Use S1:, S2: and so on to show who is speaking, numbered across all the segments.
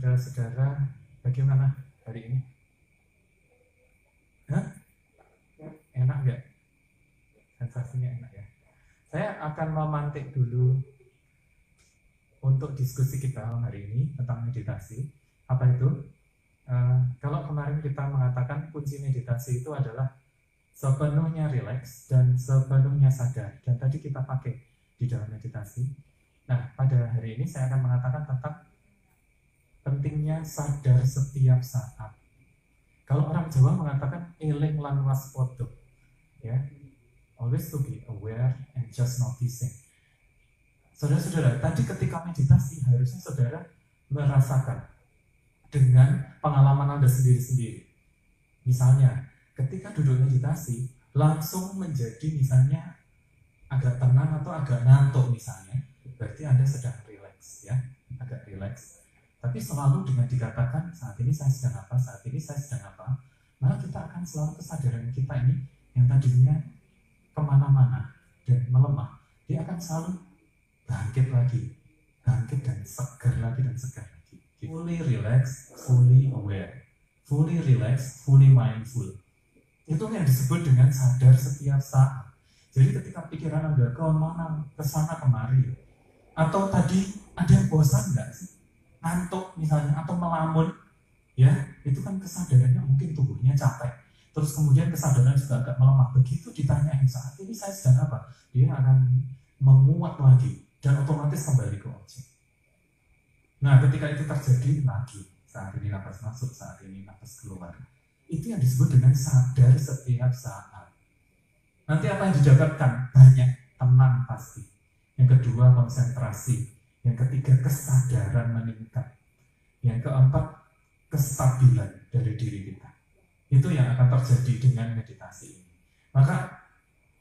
S1: Saudara-saudara, bagaimana hari ini? Hah? Enak nggak? Sensasinya enak ya? Saya akan memantik dulu untuk diskusi kita hari ini tentang meditasi. Apa itu? Kalau kemarin kita mengatakan kunci meditasi itu adalah sepenuhnya rileks dan sepenuhnya sadar. Dan tadi kita pakai di dalam meditasi. Nah, pada hari ini saya akan mengatakan tentang pentingnya sadar setiap saat. Kalau orang Jawa mengatakan eling lan waspada, ya, always to be aware and just noticing. Saudara-saudara, tadi ketika meditasi harusnya saudara merasakan dengan pengalaman Anda sendiri-sendiri. Misalnya, ketika duduk meditasi langsung menjadi misalnya agak tenang atau agak ngantuk misalnya, berarti Anda sedang rileks, ya, agak rileks. Tapi selalu dengan dikatakan saat ini saya sedang apa, saat ini saya sedang apa, maka kita akan selalu kesadaran kita ini yang tadinya kemana-mana dan melemah, dia akan selalu bangkit lagi, bangkit dan segar lagi dan segar lagi. Fully relax, fully aware, fully relax, fully mindful. Itu yang disebut dengan sadar setiap saat. Jadi ketika pikiran Anda kemana, kesana kemari, atau tadi ada yang bosan nggak sih? Ngantuk misalnya, atau melamun, ya, itu kan kesadarannya mungkin tubuhnya capek. Terus kemudian kesadaran juga agak melemah. Begitu ditanyain saat ini saya sedang apa, dia akan menguat lagi dan otomatis kembali ke objek. Nah, ketika itu terjadi lagi, saat ini nafas masuk, saat ini nafas keluar, itu yang disebut dengan sadar setiap saat. Nanti apa yang didapatkan? Banyak, tenang pasti. Yang kedua, konsentrasi. Yang ketiga, kesadaran meningkat. Yang keempat, kestabilan dari diri kita. Itu yang akan terjadi dengan meditasi ini. Maka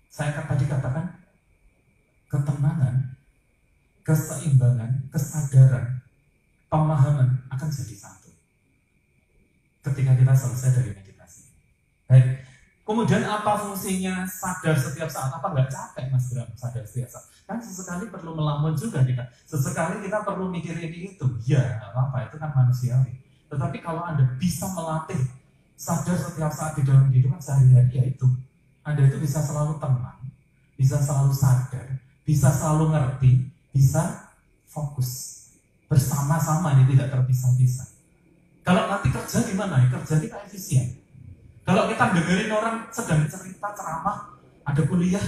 S1: saya tadi katakan ketenangan, keseimbangan, kesadaran, pemahaman akan jadi satu ketika kita selesai dari meditasi. Baik. Kemudian apa fungsinya sadar setiap saat? Apa nggak capek Mas Bram sadar setiap saat? Kan sesekali perlu melamun juga kita. Sesekali kita perlu mikir ini itu. Ya, nggak apa-apa, itu kan manusiawi. Tetapi kalau Anda bisa melatih sadar setiap saat di dalam kehidupan sehari-hari, ya itu. Anda itu bisa selalu tenang, bisa selalu sadar, bisa selalu ngerti, bisa fokus. Bersama-sama, ini tidak terpisah-pisah. Kalau nanti kerja gimana? Kerja kita efisien. Kalau kita dengerin orang sedang cerita ceramah, ada kuliah,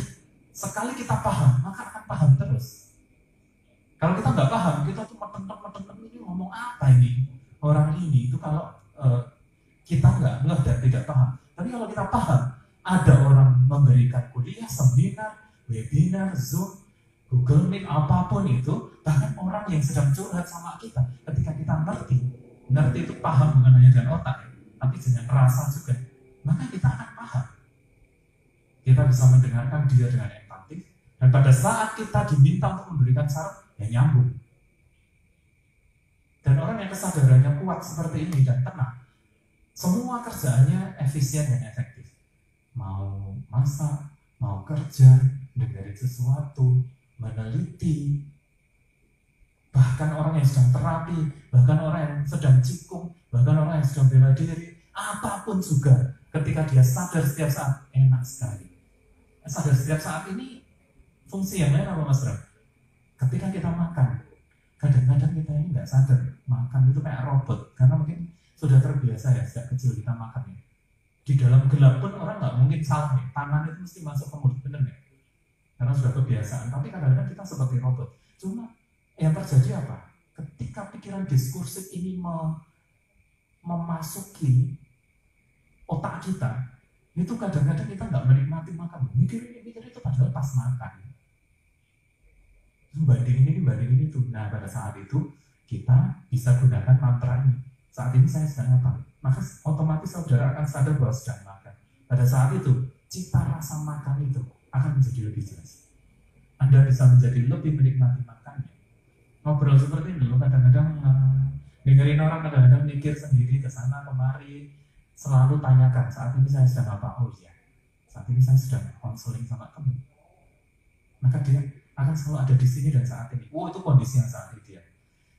S1: sekali kita paham, maka akan paham terus. Kalau kita nggak paham, kita tuh mentem ini ngomong apa ini? Orang ini itu kalau kita nggak ngeh dan tidak paham. Tapi kalau kita paham, ada orang memberikan kuliah, seminar, webinar, Zoom, Google Meet, apapun itu, bahkan orang yang sedang curhat sama kita, ketika kita ngerti itu paham bukan hanya dengan otak, tapi dengan rasa juga. Maka kita akan paham. Kita bisa mendengarkan dia dengan empati. Dan pada saat kita diminta untuk memberikan saran, ya nyambung. Dan orang yang kesadarannya kuat seperti ini dan tenang, semua kerjaannya efisien dan efektif. Mau masak, mau kerja, dengerin sesuatu, meneliti. Bahkan orang yang sedang terapi, bahkan orang yang sedang cikung, bahkan orang yang sedang bela diri, apapun juga. Ketika dia sadar setiap saat, enak sekali. Sadar setiap saat ini fungsi yang lain apa Mas Bram? Ketika kita makan, kadang-kadang kita ini nggak sadar makan itu kayak robot, karena mungkin sudah terbiasa ya sejak kecil kita makan ya. Di dalam gelap pun orang nggak mungkin salah ya, tangan itu mesti masuk ke mulut, bener ya? Karena sudah kebiasaan. Tapi kadang-kadang kita seperti robot. Cuma yang terjadi apa? Ketika pikiran diskursif ini memasuki otak kita, itu kadang-kadang kita nggak menikmati makan. Mikir itu padahal pas makan. Bandingin itu. Nah, pada saat itu kita bisa gunakan mantra ini. Saat ini saya sedang apa? Maka otomatis saudara akan sadar bahwa sedang makan. Pada saat itu, cita rasa makan itu akan menjadi lebih jelas. Anda bisa menjadi lebih menikmati makannya. Ngobrol seperti ini, kadang-kadang dengerin orang, kadang-kadang mikir sendiri ke sana kemari. Selalu tanyakan, saat ini saya sedang apa? Oh iya, saat ini saya sedang konseling sama teman. Maka dia akan selalu ada di sini dan saat ini. Oh, itu kondisi yang saat ini dia.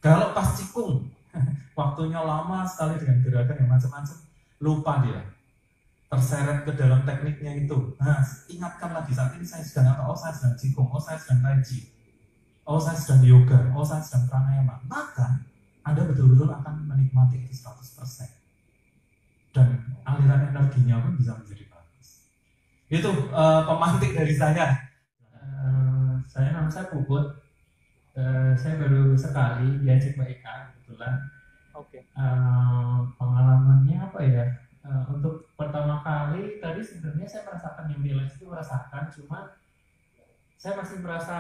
S1: Kalau pas cikung, waktu waktunya lama sekali dengan gerakan yang macam-macam, lupa dia, terseret ke dalam tekniknya itu. Nah, ingatkan lagi, saat ini saya sedang apa? Oh, saya sedang Qigong, oh, saya sedang Tai Chi, oh, saya sedang yoga, oh, saya sedang pranayama. Maka Anda betul-betul akan menikmati itu 100%. Dan aliran energinya pun bisa menjadi bagus. Itu pemantik dari saya.
S2: Saya nama saya Puput. Saya baru sekali diajak Mbak Eka kebetulan.
S1: Oke.
S2: Pengalamannya apa ya? Untuk pertama kali tadi sebenarnya saya merasakan yang relax itu merasakan, cuma saya masih merasa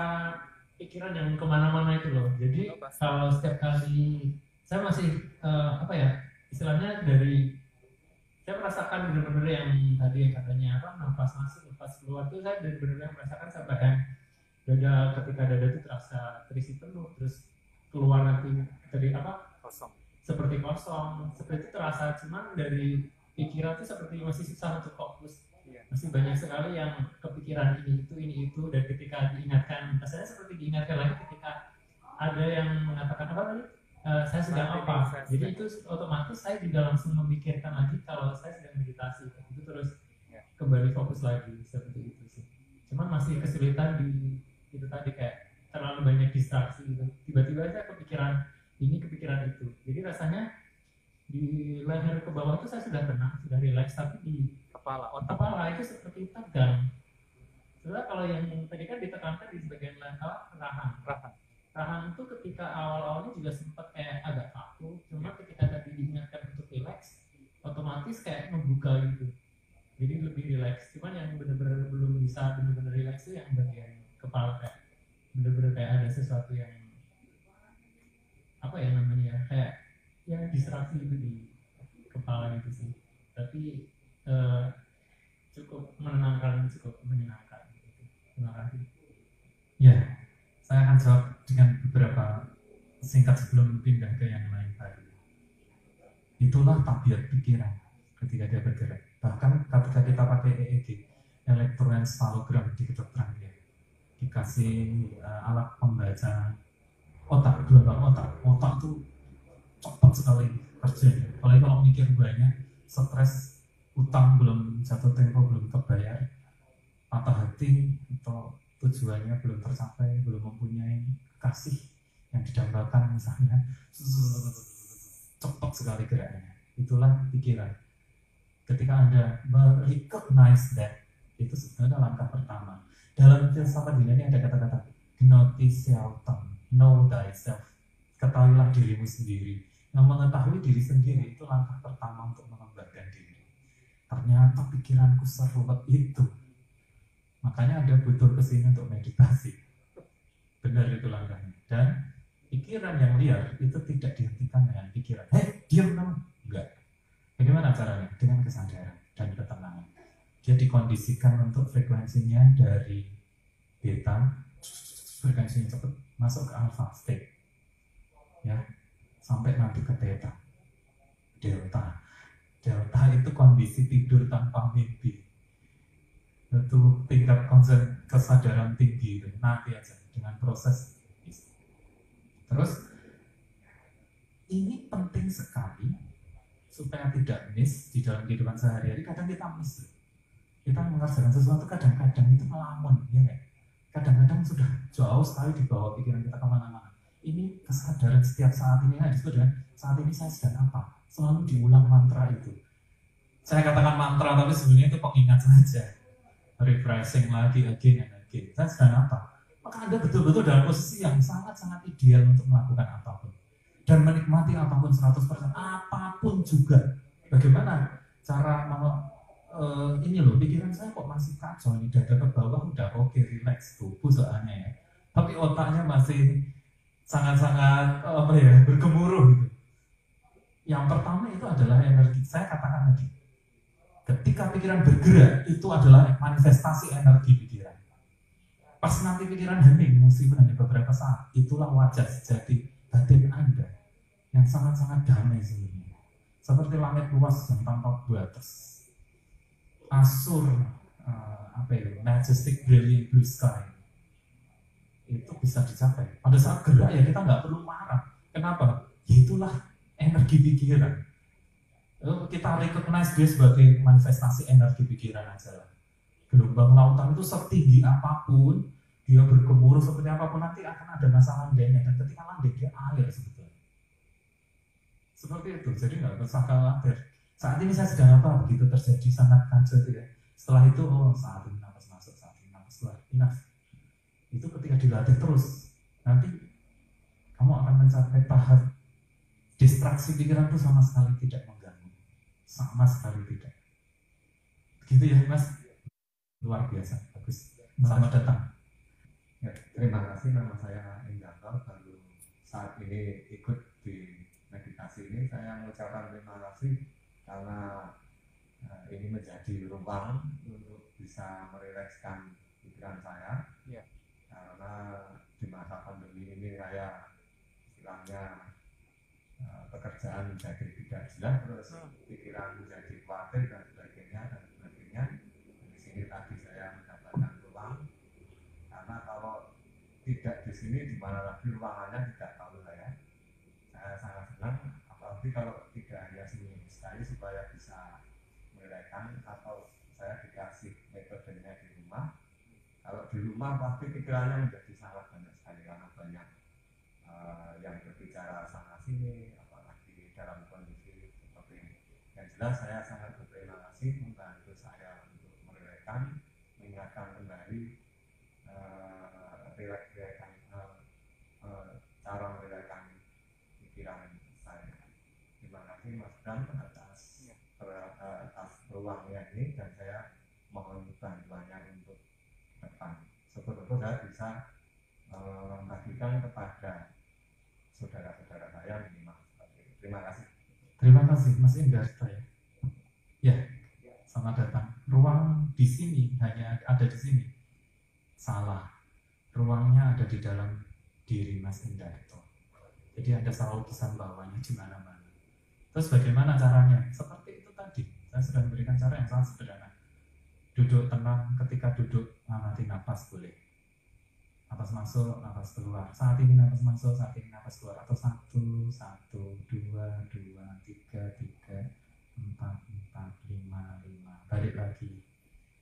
S2: pikiran yang kemana-mana itu loh. Jadi kalau setiap kali saya masih apa ya? Istilahnya dari saya merasakan benar-benar yang tadi yang katanya apa, nafas masuk nafas keluar tuh saya benar-benar merasakan sampai yang dada, ketika dada itu terasa terisi penuh, terus keluar nanti dari apa
S1: Kosong,
S2: seperti kosong, seperti itu terasa. Cuman dari pikiran itu seperti masih susah untuk fokus, masih banyak sekali yang kepikiran ini itu, dan ketika diingatkan, saya seperti diingatkan lagi ketika ada yang mengatakan apa tadi, saya sedang apa, jadi itu otomatis saya juga langsung memikirkan lagi kalau saya sedang meditasi, itu terus kembali fokus lagi seperti itu sih. Cuman masih kesulitan di itu tadi, kayak terlalu banyak distraksi gitu, tiba-tiba saya kepikiran ini kepikiran itu, jadi rasanya di leher ke bawah itu saya sudah tenang, sudah relax, tapi di kepala itu seperti tegang. Sebenarnya kalau yang tadi kan ditekankan di bagian rahang itu ketika awal-awalnya juga sempat kayak agak kaku, cuma ketika tadi diingatkan untuk relax, otomatis kayak membuka gitu, jadi lebih relax. Cuman yang benar-benar belum bisa benar-benar relax itu yang bagian kepala, kayak benar-benar kayak ada sesuatu yang apa ya namanya, kayak ya distraksi itu di kepala gitu sih. Tapi cukup menenangkan, cukup menyenangkan gitu. Terima kasih.
S1: Ya, saya akan jawab dengan beberapa singkat sebelum pindah ke yang lain tadi. Itulah tabiat pikiran ketika dia bergerak. Bahkan ketika kita pakai EEG, elektroencephalogram di kedokteran dia, dikasih alat pembaca otak, gelombang otak itu cepat sekali kerjanya. Apalagi kalau mikir banyak, stres, utang belum jatuh tempo, belum terbayar, patah hati, atau tujuannya belum tercapai, belum mempunyai kasih yang didambakan misalnya, cepat sekali geraknya. Itulah pikiran. Ketika Anda recognize that, itu sebenarnya langkah pertama. Dalam filsafat ini ada kata-kata gnoti self-tem, know thyself, ketahuilah dirimu sendiri. Yang mengetahui diri sendiri itu langkah pertama untuk mengembangkan diri. Ternyata pikiranku serumet itu. Makanya Anda butuh kesini untuk meditasi. Benar itu langkahnya. Dan pikiran yang liar itu tidak dihentikan dengan pikiran, diam kamu. Enggak. Bagaimana caranya? Dengan kesadaran dan ketenangan. Dia dikondisikan untuk frekuensinya dari beta, frekuensinya cepat masuk ke alpha state, ya, sampai nanti ke theta, delta. Delta itu kondisi tidur tanpa mimpi. Itu tingkat kesadaran tinggi itu. Nanti aja dengan proses. Terus ini penting sekali supaya tidak miss di dalam kehidupan sehari-hari. Kadang kita miss, kita mengerjakan sesuatu kadang-kadang itu melamun, ya kan? Kadang-kadang sudah jauh sekali di bawah pikiran kita kemana-mana. Ini kesadaran setiap saat ini disebut dengan saat ini saya sedang apa. Selalu diulang mantra itu. Saya katakan mantra, tapi sebenarnya itu pengingat saja. Refreshing lagi, again and again. Saya sedang apa? Maka Anda betul-betul dalam posisi yang sangat-sangat ideal untuk melakukan apapun. Dan menikmati apapun 100%, apapun juga. Bagaimana cara ini loh, pikiran saya kok masih kacau nih, dada ke bawah udah oke, relax, tubuh soalnya ya. Tapi otaknya masih sangat-sangat bergemuruh gitu. Yang pertama itu adalah energi. Saya katakan tadi, ketika pikiran bergerak, itu adalah manifestasi energi pikiran. Pas nanti pikiran hening, meskipun hanya beberapa saat, itulah wajah sejati batin Anda yang sangat-sangat damai sebenarnya. Seperti langit luas yang tanpa batas. Asur, majestic brilliant blue sky. Itu bisa dicapai. Pada saat gerak ya kita nggak perlu marah. Kenapa? Ya itulah energi pikiran. Kita recognize dia sebagai manifestasi energi pikiran aja lah. Gelombang lautan itu setinggi apapun, dia bergemuruh seperti apapun, nanti akan ada masa landainya, dan ketika landai dia air sebetulnya. Seperti itu, jadi nggak usah khawatir. Saat ini saya sedang apa, begitu terjadi sangat kaget ya. Setelah itu, saat ini nafas masuk, saat ini nafas keluar, enough. Itu ketika dilatih terus, nanti kamu akan mencapai tahap distraksi pikiran itu sama sekali tidak mengganggu, sama sekali tidak. Begitu ya Mas, luar biasa, bagus. Selamat datang.
S3: Ya, terima kasih, nama saya Indarto, baru saat ini ikut di meditasi ini. Saya mengucapkan terima kasih karena ini menjadi ruang untuk bisa merilekskan pikiran saya.
S1: Ya.
S3: Karena di masa pandemi ini saya istilahnya pekerjaan menjadi tidak jelas, terus pikiran menjadi khawatir dan sebagainya dan sebagainya. Di sini tadi saya mendapatkan ruang, karena kalau tidak di sini di mana lagi ruangannya tidak tahu saya. Saya sangat senang, apalagi kalau tidak hanya seminggu sekali supaya bisa menilaikan, atau saya dikasih metodenya di rumah. Kalau di rumah pasti pikirannya menjadi sangat banyak sekali karena banyak yang berbicara sana sini, apalagi dalam kondisi seperti ini. Yang jelas saya sangat berterima kasih membantu saya untuk menilaikan, mengingatkan kembali cara menilaikan pikiran saya. Terima kasih Mas Bram atas ruangnya ini, dan saya mohon bantuannya untuk depan. Syukur-syukur saya bisa membagikan kepada saudara-saudara saya minimal. Terima kasih.
S1: Terima kasih Mas Indarto ya. Ya, selamat datang. Ruang di sini hanya ada di sini. Salah. Ruangnya ada di dalam diri Mas Indarto. Jadi ada selalu pesan bawahnya di mana-mana. Terus bagaimana caranya? Seperti itu tadi. Saya sudah memberikan cara yang sangat sederhana. Duduk tenang, ketika duduk amati napas boleh. Napas masuk, napas keluar. Saat ini napas masuk, saat ini napas keluar. Atau 1, 1, 2, 2, 3, 3, 4, 4, 5, 5. Balik lagi.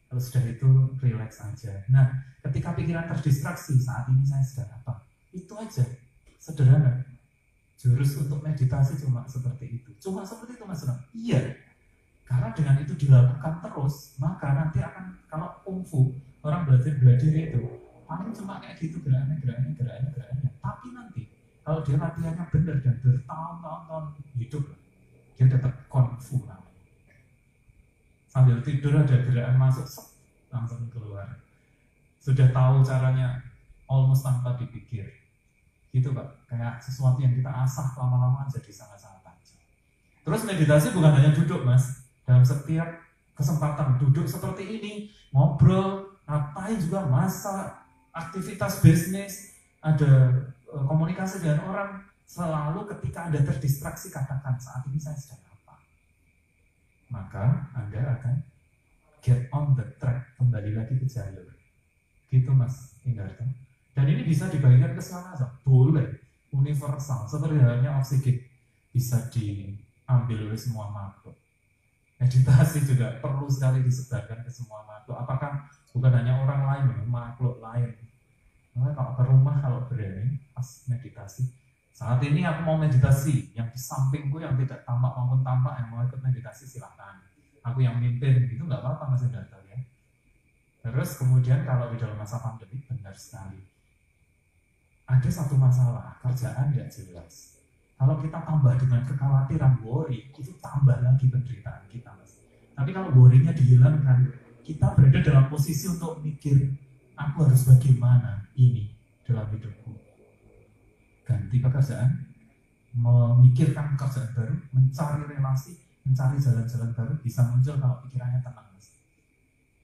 S1: Kalau sudah itu relax aja. Nah, ketika pikiran terdistraksi, saat ini saya sedang apa? Itu aja, sederhana. Jurus untuk meditasi cuma seperti itu. Cuma seperti itu Mas Ram. Iya. Karena dengan itu dilakukan terus, maka nanti akan, kalau kungfu, orang belajar itu, paling cuma kayak gitu gerakannya. Tapi nanti, kalau dia latihannya benar dan bertahun-tahun hidup, dia dapat kungfu namanya. Sambil tidur ada gerakan masuk, langsung keluar. Sudah tahu caranya, almost tanpa dipikir. Gitu Pak, kayak sesuatu yang kita asah lama-lama jadi sangat-sangat tajam. Terus meditasi bukan hanya duduk Mas. Dalam setiap kesempatan duduk seperti ini, ngobrol, ngapain juga, masak, aktivitas bisnis, ada komunikasi dengan orang, selalu ketika Anda terdistraksi katakan, saat ini saya sedang apa? Maka Anda akan get on the track, kembali lagi ke jalur. Gitu Mas Indarto. Dan ini bisa dibagikan ke semua orang, boleh, universal, seperti halnya oksigen, bisa diambil oleh semua makhluk. Meditasi juga perlu sekali disebarkan ke semua makhluk. Apakah bukan hanya orang lain, makhluk lain. Nah, kalau ke rumah, kalau berani, pas meditasi. Saat ini aku mau meditasi, yang di sampingku yang tidak tampak maupun tampak yang mau ikut meditasi silahkan. Aku yang mimpin, itu nggak apa-apa Mas Indarto ya. Terus kemudian kalau di dalam masa pandemi, benar sekali. Ada satu masalah, kerjaan nggak jelas. Kalau kita tambah dengan kekhawatiran, worry, itu tambah lagi penderitaan kita Mas. Tapi kalau worry-nya dihilangkan, kita berada dalam posisi untuk mikir, aku harus bagaimana ini dalam hidupku. Ganti pekerjaan, memikirkan pekerjaan baru, mencari relasi, mencari jalan-jalan baru, bisa muncul kalau pikirannya tenang Mas.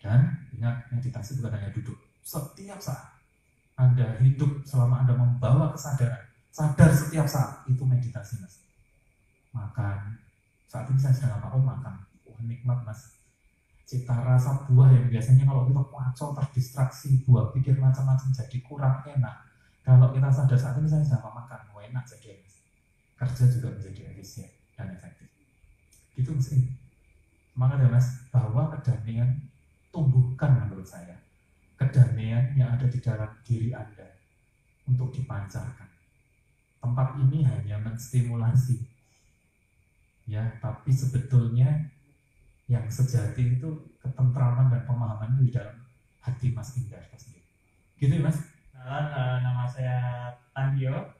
S1: Dan ingat, meditasi bukan hanya duduk. Setiap saat Anda hidup, selama Anda membawa kesadaran, sadar setiap saat, itu meditasi Mas. Makan, saat ini saya sedang apa? Makan. Wah nikmat Mas. Cita rasa buah yang biasanya kalau kita kacau, terdistraksi, buah pikir macam-macam jadi kurang enak. Kalau kita sadar saat ini saya sedang makan, wah enak jadi Mas. kerja juga menjadi efisien dan efektif. Gitu mesti. Semangat ya Mas, bahwa kedamaian tumbuhkan menurut saya. Kedamaian yang ada di dalam diri Anda untuk dipancarkan. Tempat ini hanya menstimulasi, ya, tapi sebetulnya yang sejati itu ketentraman dan pemahaman di dalam hati Mas Indar sendiri. Gitu ya Mas?
S2: Nama saya Tandio.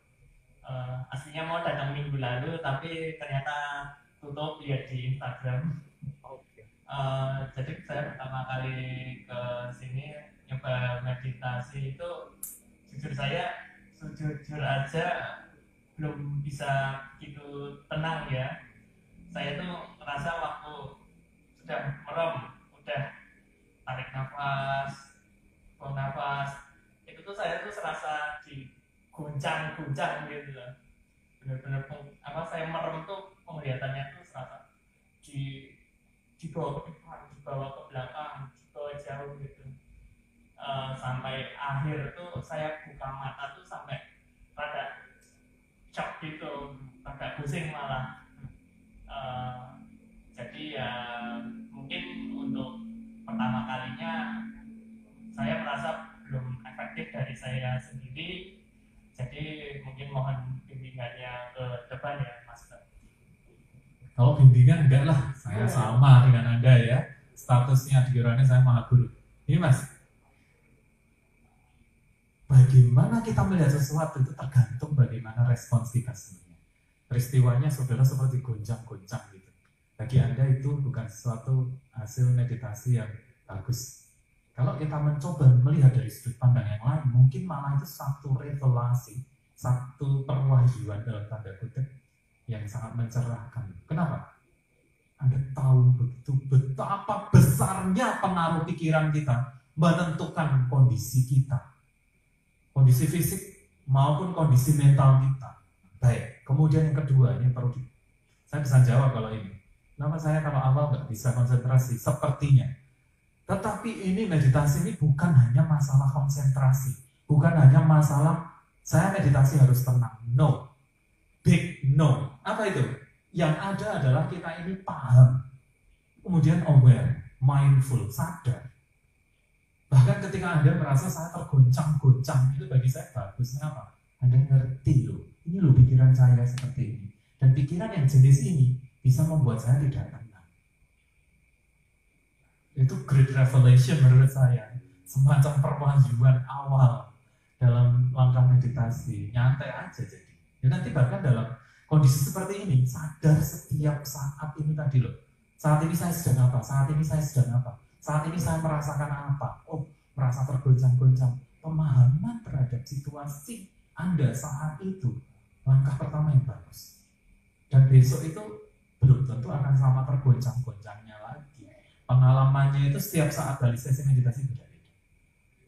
S2: Aslinya mau datang minggu lalu, tapi ternyata tutup, lihat di Instagram. Jadi saya pertama kali ke sini nyoba meditasi itu, jujur aja belum bisa begitu tenang ya. Saya tuh merasa waktu sudah merem, udah tarik nafas, buang nafas, itu tuh saya tuh serasa diguncang-guncang gitu loh. Benar-benar saya merem tuh penglihatannya tuh serasa dibawa ke depan, dibawa ke belakang, dibawa jauh gitu. Sampai akhir tuh saya buka mata tuh sampai rada shock gitu, rada pusing malah. Jadi ya mungkin untuk pertama kalinya saya merasa belum efektif dari saya sendiri. Jadi mungkin mohon bimbingannya ke depan ya Mas.
S1: Kalau bimbingan enggak lah, saya sama dengan Anda ya. Statusnya di Yorane saya maha guru. Ini Mas, bagaimana kita melihat sesuatu itu tergantung bagaimana respons kita sebenarnya. Peristiwanya saudara seperti goncang-goncang gitu. Bagi Anda itu bukan sesuatu hasil meditasi yang bagus. Kalau kita mencoba melihat dari sudut pandang yang lain, mungkin malah itu satu revelasi, satu perwahyuan dalam tanda kutip yang sangat mencerahkan. Kenapa? Anda tahu begitu betapa besarnya pengaruh pikiran kita menentukan kondisi kita, kondisi fisik maupun kondisi mental kita. Baik, kemudian yang kedua, ini perlu saya bisa jawab kalau ini. Kenapa saya kalau awal nggak bisa konsentrasi? Sepertinya. Tetapi ini meditasi ini bukan hanya masalah konsentrasi, bukan hanya masalah saya meditasi harus tenang. No. Big no. Apa itu? Yang ada adalah kita ini paham, kemudian aware, mindful, sadar. Bahkan ketika Anda merasa saya tergoncang-goncang, itu bagi saya bagus. Kenapa? Anda ngerti loh, ini loh pikiran saya seperti ini. Dan pikiran yang jenis ini bisa membuat saya tidak tenang. Itu great revelation menurut saya. Semacam perwahyuan awal dalam langkah meditasi. Nyantai aja jadi. Ya nanti bahkan dalam kondisi seperti ini, sadar setiap saat ini tadi loh. Saat ini saya sedang apa? Saat ini saya sedang apa? Saat ini saya merasakan apa? Oh, merasa tergoncang-goncang. Pemahaman terhadap situasi Anda saat itu, langkah pertama yang bagus. Dan besok itu belum tentu akan sama tergoncang-goncangnya lagi. Pengalamannya itu setiap saat dari sesi meditasi beda-beda.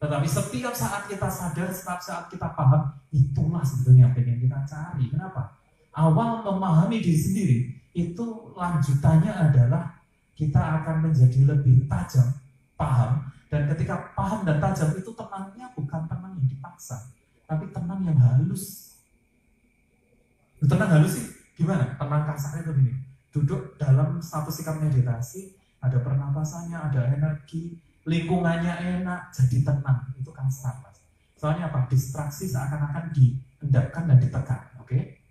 S1: Tetapi setiap saat kita sadar, setiap saat kita paham, itulah sebetulnya yang ingin kita cari. Kenapa? Awal memahami diri sendiri, itu lanjutannya adalah kita akan menjadi lebih tajam, paham. Dan ketika paham dan tajam, itu tenangnya bukan tenang yang dipaksa, tapi tenang yang halus. Tenang halus sih, gimana? Tenang kasarnya itu begini. Duduk dalam satu sikap meditasi, ada pernapasannya, ada energi, lingkungannya enak, jadi tenang. Itu kasar, Mas. Soalnya apa? Distraksi seakan-akan dihendakkan dan ditekan, oke?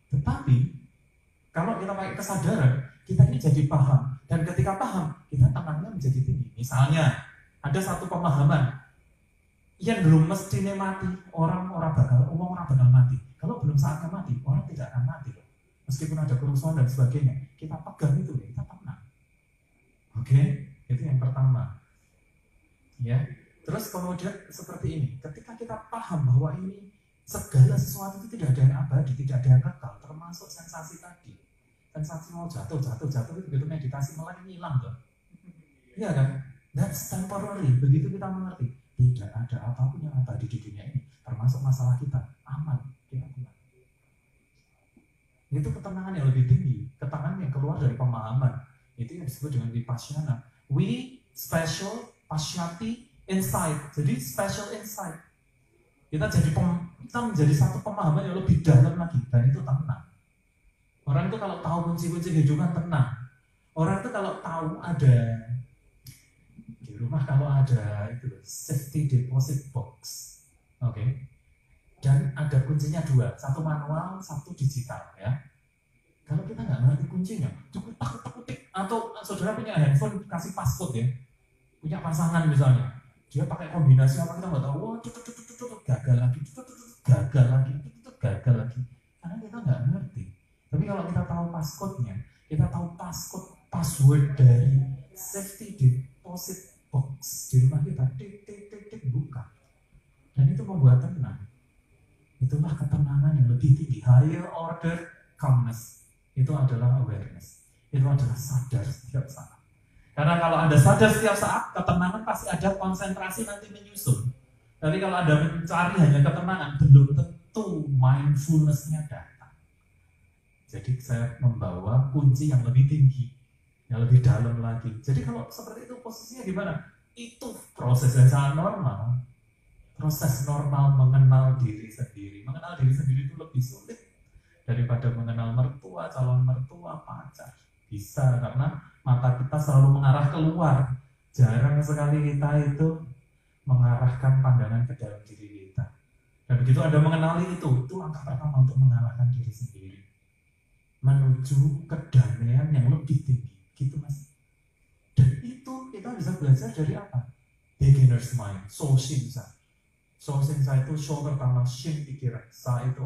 S1: Tetapi kalau kita pakai kesadaran, kita ini jadi paham. Dan ketika paham, kita tenangnya menjadi tinggi. Misalnya, ada satu pemahaman yang belum mesti mati, orang bakal mati. Kalau belum saatnya mati, orang tidak akan mati loh. Meskipun ada kerusuhan dan sebagainya, kita pegang itu, kita tenang. Oke? Itu yang pertama. Ya, terus kemudian seperti ini, ketika kita paham bahwa ini segala sesuatu itu tidak ada yang abadi, tidak ada yang kekal, termasuk sensasi tadi, sensasi mau jatuh itu begitu meditasi mulai hilang tuh, iya kan? That's temporary. Begitu kita mengerti, tidak ada apapun yang abadi di dunia ini, termasuk masalah kita, aman, kita tenang. Itu ketenangan yang lebih tinggi, ketenangan yang keluar dari pemahaman. Itu yang disebut dengan vipassana. We special pasyati insight. Jadi special insight. Kita menjadi satu pemahaman yang lebih dalam lagi, dan itu tenang. Orang itu kalau tahu kunci-kunci kehidupan tenang. Orang itu kalau tahu ada di rumah, kalau ada itu safety deposit box, oke, dan ada kuncinya dua, satu manual, satu digital, ya. Kalau kita nggak ngerti kuncinya, cukup takut-takutik, atau saudara punya handphone kasih passcode ya, punya pasangan misalnya, dia pakai kombinasi apa kita nggak tahu, wah, gagal lagi, gagal lagi, gagal lagi, karena kita nggak ngerti. Tapi kalau kita tahu passcode-nya, kita tahu password dari safety deposit box di rumah kita, tik buka, dan itu membuat tenang. Itulah ketenangan yang lebih tinggi, higher order calmness. Itu adalah awareness, itu adalah sadar setiap saat. Karena kalau Anda sadar setiap saat, ketenangan pasti ada, konsentrasi nanti menyusul. Tapi kalau Anda mencari hanya ketenangan, belum tentu mindfulness-nya datang. Jadi saya membawa kunci yang lebih tinggi, yang lebih dalam lagi. Jadi kalau seperti itu posisinya gimana? Itu proses yang sangat normal. Proses normal mengenal diri sendiri. Mengenal diri sendiri itu lebih sulit daripada mengenal mertua, calon mertua, pacar. Bisa, karena mata kita selalu mengarah keluar. Jarang sekali kita itu mengarahkan pandangan ke dalam diri kita. Dan begitu Anda mengenali itu langkah pertama untuk mengalahkan diri sendiri, menuju kedamaian yang lebih tinggi. Gitu Mas. Dan itu kita bisa belajar dari apa? Beginner's mind, soul shinsa. Soul shinsa itu soul pertama, shin pikiran, sa itu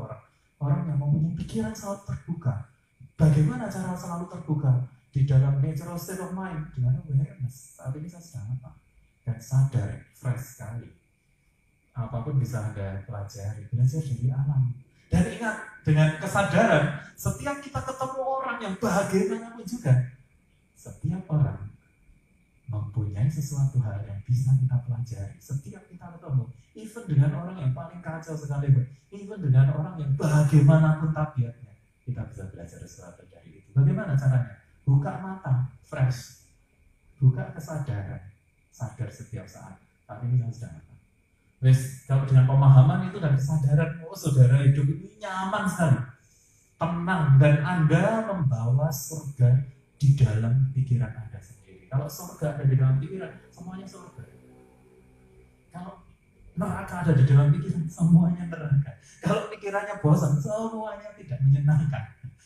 S1: orang yang mempunyai pikiran selalu terbuka. Bagaimana cara selalu terbuka? Di dalam natural state of mind, dengan awareness. Saat ini saya sedang apa? Dan sadar, fresh sekali. Apapun bisa Anda pelajari, belajar dari alam. Dan ingat, dengan kesadaran, setiap kita ketemu orang yang bagaimanapun juga, setiap orang mempunyai sesuatu hal yang bisa kita pelajari. Setiap kita ketemu, even dengan orang yang paling kacau sekalipun, even dengan orang yang bagaimanapun tabiatnya, kita bisa belajar sesuatu dari itu. Bagaimana caranya? Buka mata, fresh. Buka kesadaran, sadar setiap saat. Tapi ini yang sedang apa? Wes, kalau dengan pemahaman itu dan kesadaran, oh saudara, hidup ini nyaman sekali, tenang, dan Anda membawa surga di dalam pikiran Anda sendiri. Kalau surga ada di dalam pikiran, semuanya surga. Kalau neraka ada di dalam pikiran, semuanya neraka. Kalau pikirannya bosan, semuanya tidak menyenangkan.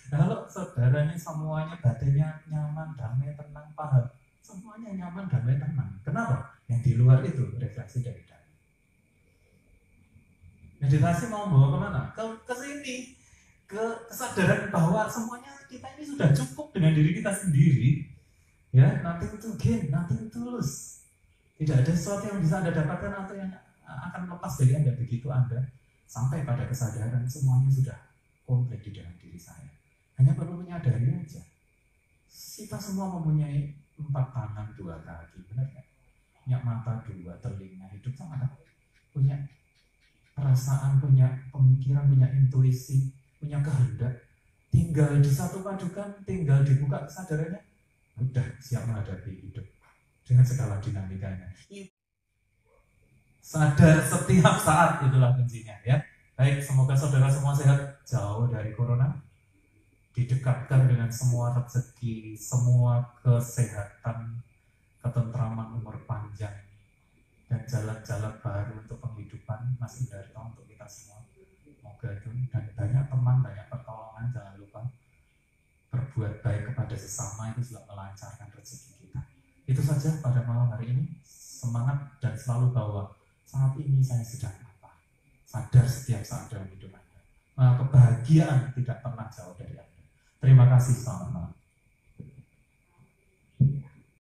S1: Kalau saudaranya semuanya batinnya nyaman, damai, tenang, paham, semuanya nyaman, damai, tenang. Kenapa? Yang di luar itu refleksi dari dalam. Meditasi mau bawa kemana? Ke sini, ke kesadaran bahwa semuanya kita ini sudah cukup dengan diri kita sendiri. Ya, nothing to gain, nothing to lose. Tidak ada sesuatu yang bisa Anda dapatkan atau yang akan lepas dari Anda. Begitu Anda sampai pada kesadaran semuanya sudah komplit di dalam diri saya. Hanya perlu menyadari aja. Kita semua mempunyai 4 tangan, 2 kaki, benar kan? Punya mata 2, telinga, hidup sama kan? Punya perasaan, punya pemikiran, punya intuisi, punya kehendak. Tinggal disatu padukan, tinggal dibuka kesadarannya, udah siap menghadapi hidup dengan segala dinamikanya. Sadar setiap saat, itulah kuncinya ya. Baik, semoga saudara semua sehat, jauh dari corona, didekatkan dengan semua rezeki, semua kesehatan, ketentraman, umur panjang, dan jalan-jalan baru untuk penghidupan Mas Indarto untuk kita semua. Semoga itu, dan banyak teman, banyak pertolongan, jangan lupa berbuat baik kepada sesama, itu sudah melancarkan rezeki kita. Itu saja pada malam hari ini. Semangat dan selalu bahwa saat ini saya sedang apa. Sadar setiap saat dalam hidup Anda. Kebahagiaan tidak pernah jauh dari Anda. Terima kasih, selamat malam.